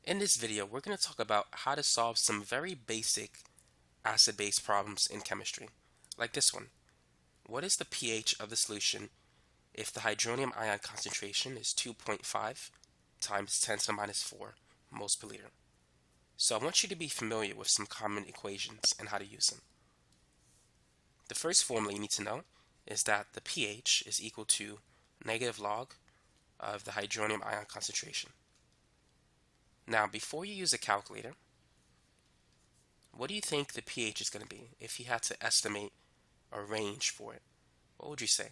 In this video, we're going to talk about how to solve some very basic acid-base problems in chemistry, like this one. What is the pH of the solution if the hydronium ion concentration is 2.5 times 10 to the minus 4 moles per liter? So I want you to be familiar with some common equations and how to use them. The first formula you need to know is that the pH is equal to negative log of the hydronium ion concentration. Now, before you use a calculator, what do you think the pH is going to be if you had to estimate a range for it? What would you say?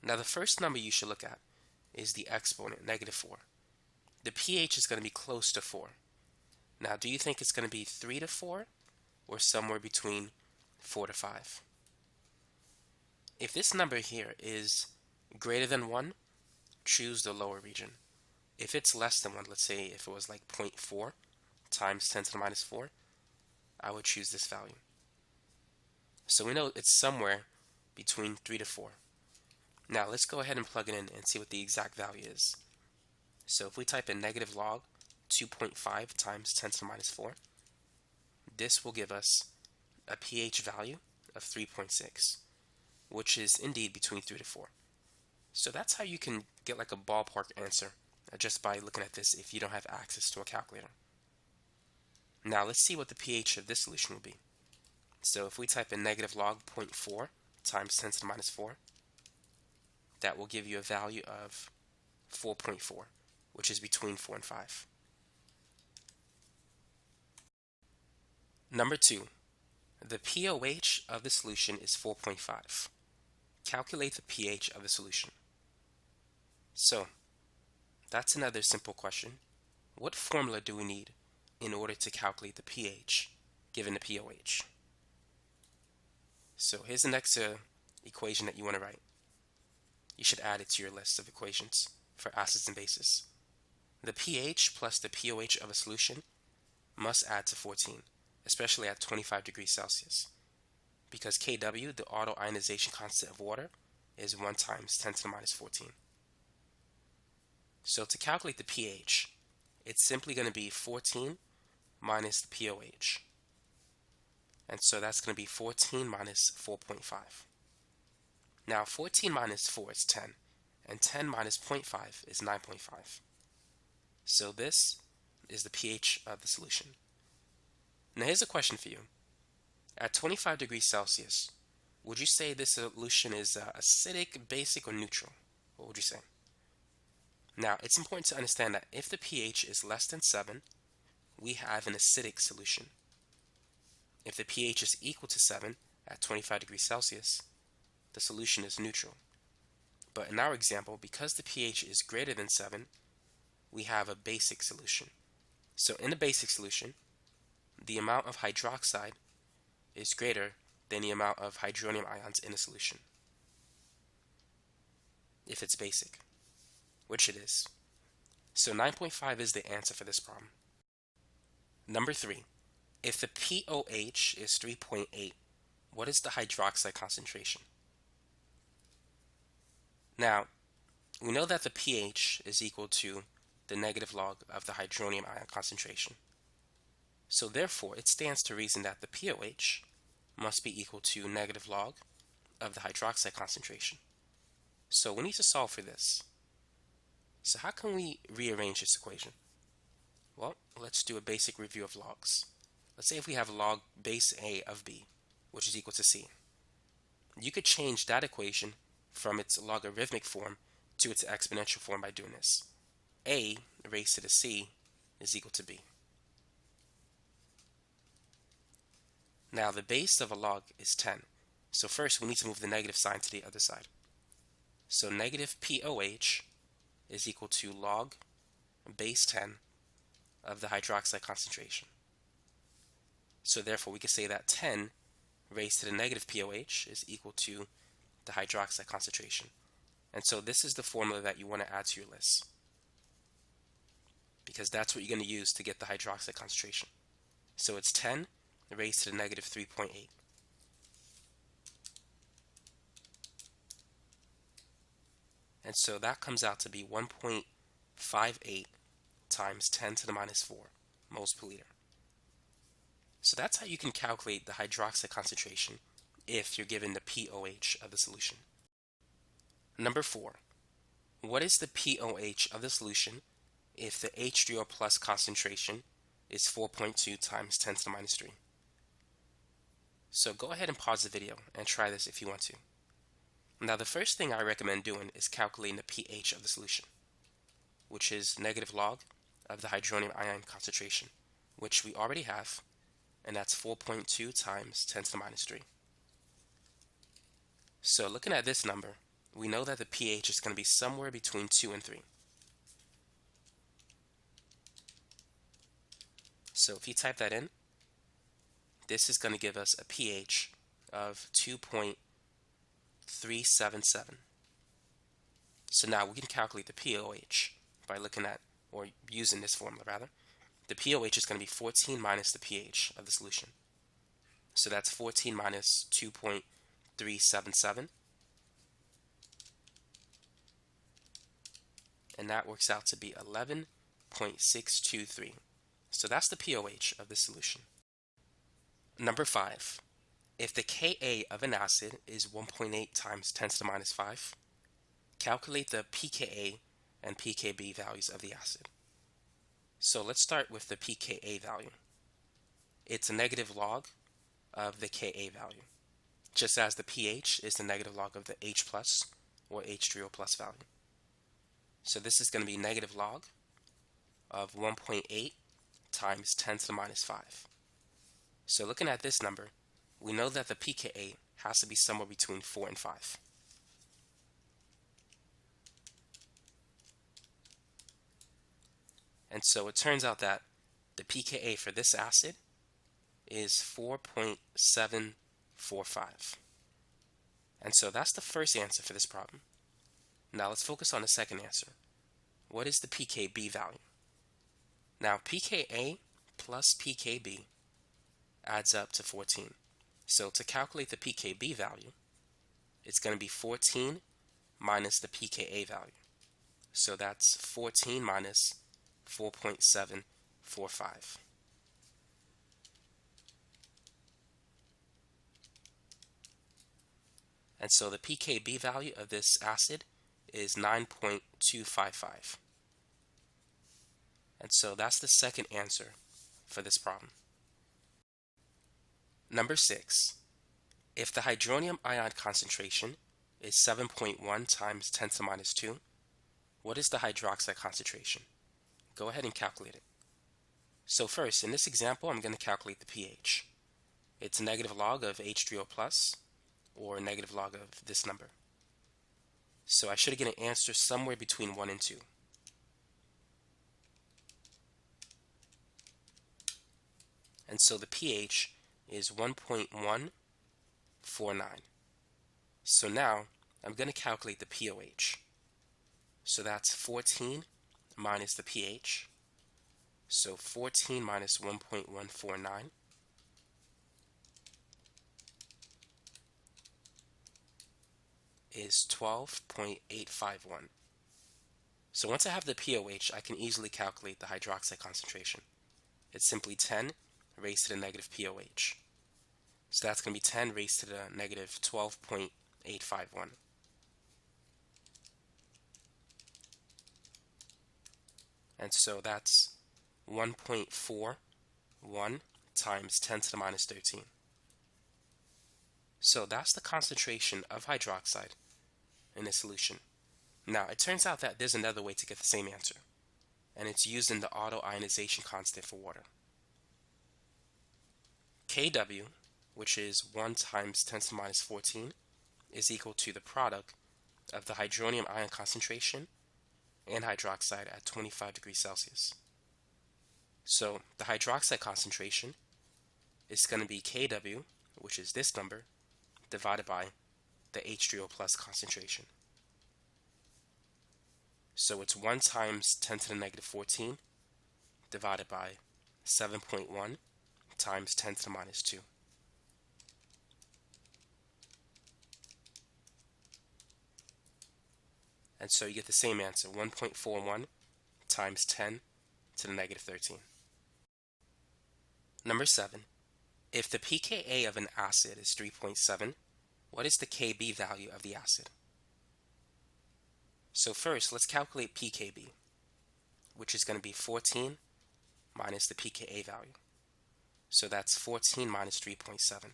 Now, the first number you should look at is the exponent, negative 4. The pH is going to be close to 4. Now, do you think it's going to be 3 to 4 or somewhere between 4 to 5? If this number here is greater than 1, choose the lower region. If it's less than 1, let's say if it was like 0.4 times 10 to the minus 4, I would choose this value. So we know it's somewhere between 3 to 4. Now let's go ahead and plug it in and see what the exact value is. So if we type in negative log 2.5 times 10 to the minus 4, this will give us a pH value of 3.6, which is indeed between 3 to 4. So that's how you can get like a ballpark answer just by looking at this if you don't have access to a calculator. Now let's see what the pH of this solution will be. So if we type in negative log 0.4 times 10 to the minus 4, that will give you a value of 4.4, which is between 4 and 5. Number 2, the pOH of the solution is 4.5. Calculate the pH of the solution. So, that's another simple question. What formula do we need in order to calculate the pH given the pOH? So here's the next equation that you want to write. You should add it to your list of equations for acids and bases. The pH plus the pOH of a solution must add to 14, especially at 25 degrees Celsius, because Kw, the auto ionization constant of water, is 1 times 10 to the minus 14. So to calculate the pH, it's simply going to be 14 minus the pOH. And so that's going to be 14 minus 4.5. Now 14 minus 4 is 10, and 10 minus 0.5 is 9.5. So this is the pH of the solution. Now here's a question for you. At 25 degrees Celsius, would you say this solution is acidic, basic, or neutral? What would you say? Now, it's important to understand that if the pH is less than 7, we have an acidic solution. If the pH is equal to 7 at 25 degrees Celsius, the solution is neutral. But in our example, because the pH is greater than 7, we have a basic solution. So in the basic solution, the amount of hydroxide is greater than the amount of hydronium ions in a solution, if it's basic, which it is. So 9.5 is the answer for this problem. Number 3, if the pOH is 3.8, what is the hydroxide concentration? Now, we know that the pH is equal to the negative log of the hydronium ion concentration. So therefore, it stands to reason that the pOH must be equal to negative log of the hydroxide concentration. So we need to solve for this. So how can we rearrange this equation? Well, let's do a basic review of logs. Let's say if we have log base A of B, which is equal to C. You could change that equation from its logarithmic form to its exponential form by doing this. A raised to the C is equal to B. Now the base of a log is 10. So first we need to move the negative sign to the other side. So negative pOH is equal to log base 10 of the hydroxide concentration. So therefore we can say that 10 raised to the negative pOH is equal to the hydroxide concentration. And so this is the formula that you want to add to your list, because that's what you're going to use to get the hydroxide concentration. So it's 10 raised to the negative 3.8. And so that comes out to be 1.0 0.58 times 10 to the minus 4 moles per liter. So that's how you can calculate the hydroxide concentration if you're given the pOH of the solution. Number 4. What is the pOH of the solution if the H3O plus concentration is 4.2 times 10 to the minus 3? So go ahead and pause the video and try this if you want to. Now the first thing I recommend doing is calculating the pH of the solution, which is negative log of the hydronium ion concentration, which we already have, and that's 4.2 times 10 to the minus 3. So looking at this number, we know that the pH is going to be somewhere between 2 and 3. So if you type that in, this is going to give us a pH of 2.377. So now we can calculate the pOH by looking at, or using this formula rather. The pOH is going to be 14 minus the pH of the solution. So that's 14 minus 2.377. And that works out to be 11.623. So that's the pOH of the solution. Number 5. If the Ka of an acid is 1.8 times 10 to the minus 5, calculate the pKa and pKb values of the acid. So let's start with the pKa value. It's a negative log of the Ka value, just as the pH is the negative log of the H plus or H3O plus value. So this is going to be negative log of 1.8 times 10 to the minus 5. So looking at this number, we know that the pKa has to be somewhere between 4 and 5. And so it turns out that the pKa for this acid is 4.745. And so that's the first answer for this problem. Now let's focus on the second answer. What is the pKb value? Now pKa plus pKb adds up to 14. So to calculate the pKb value, it's going to be 14 minus the pKa value. So that's 14 minus 4.745. And so the pKb value of this acid is 9.255. And so that's the second answer for this problem. Number 6. If the hydronium ion concentration is 7.1 times 10 to the minus 2, what is the hydroxide concentration? Go ahead and calculate it. So first, in this example, I'm going to calculate the pH. It's negative log of H3O plus, or negative log of this number. So I should get an answer somewhere between 1 and 2. And so the pH is 1.149. So now I'm going to calculate the pOH. So that's 14 minus the pH. So 14 minus 1.149 is 12.851. So once I have the pOH, I can easily calculate the hydroxide concentration. It's simply 10 raised to the negative pOH. So that's going to be 10 raised to the negative 12.851. And so that's 1.41 times 10 to the minus 13. So that's the concentration of hydroxide in a solution. Now, it turns out that there's another way to get the same answer, and it's using the auto-ionization constant for water. Kw, which is 1 times 10 to the minus 14, is equal to the product of the hydronium ion concentration and hydroxide at 25 degrees Celsius. So the hydroxide concentration is going to be Kw, which is this number, divided by the H3O plus concentration. So it's 1 times 10 to the negative 14 divided by 7.1 times 10 to the minus 2. And so you get the same answer, 1.41 times 10 to the negative 13. Number 7. If the pKa of an acid is 3.7, what is the Kb value of the acid? So first, let's calculate pKb, which is going to be 14 minus the pKa value. So that's 14 minus 3.7.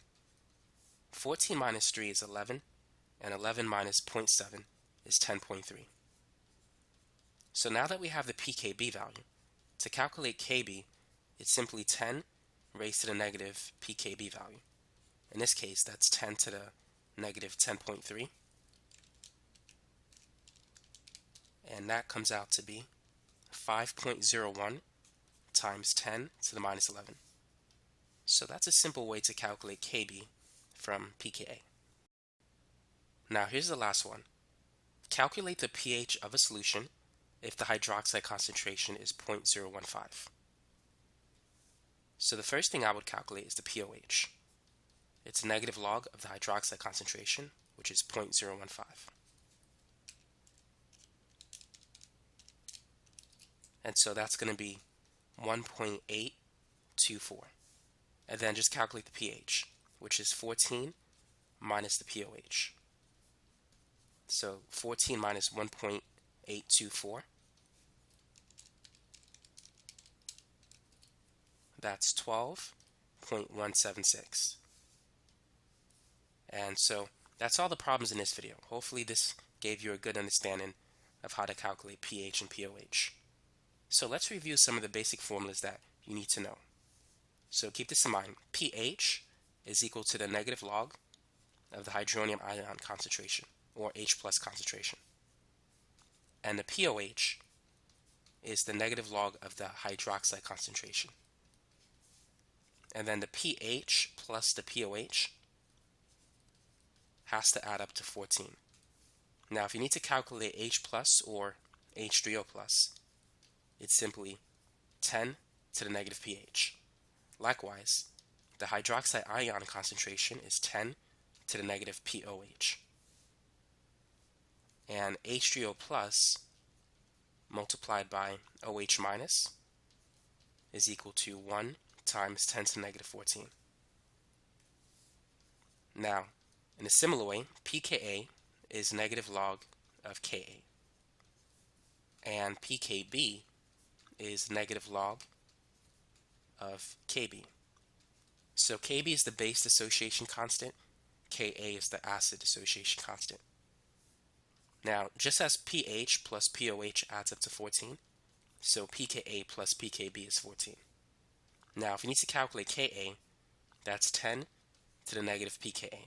14 minus 3 is 11, and 11 minus 0.7 is 10.3. So now that we have the pKb value, to calculate Kb, it's simply 10 raised to the negative pKb value. In this case, that's 10 to the negative 10.3. And that comes out to be 5.01 times 10 to the minus 11. So that's a simple way to calculate Kb from pKa. Now here's the last one. Calculate the pH of a solution if the hydroxide concentration is 0.015. So the first thing I would calculate is the pOH. It's a negative log of the hydroxide concentration, which is 0.015. And so that's going to be 1.824. And then just calculate the pH, which is 14 minus the pOH. So 14 minus 1.824, that's 12.176. And so that's all the problems in this video. Hopefully this gave you a good understanding of how to calculate pH and pOH. So let's review some of the basic formulas that you need to know. So keep this in mind. pH is equal to the negative log of the hydronium ion concentration, or H plus concentration. And the pOH is the negative log of the hydroxide concentration. And then the pH plus the pOH has to add up to 14. Now if you need to calculate H plus or H3O plus, it's simply 10 to the negative pH. Likewise, the hydroxide ion concentration is 10 to the negative pOH. And H3O plus multiplied by OH minus is equal to 1 times 10 to the negative 14. Now, in a similar way, pKa is negative log of Ka, and pKb is negative log of Kb. So Kb is the base dissociation constant, Ka is the acid dissociation constant. Now, just as pH plus pOH adds up to 14, so pKa plus pKb is 14. Now, if you need to calculate Ka, that's 10 to the negative pKa.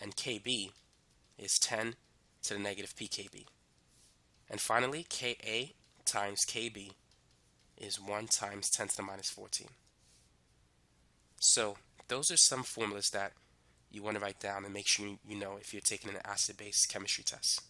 And Kb is 10 to the negative pKb. And finally, Ka times Kb is 1 times 10 to the minus 14. So those are some formulas that you want to write down and make sure you know if you're taking an acid-base chemistry test.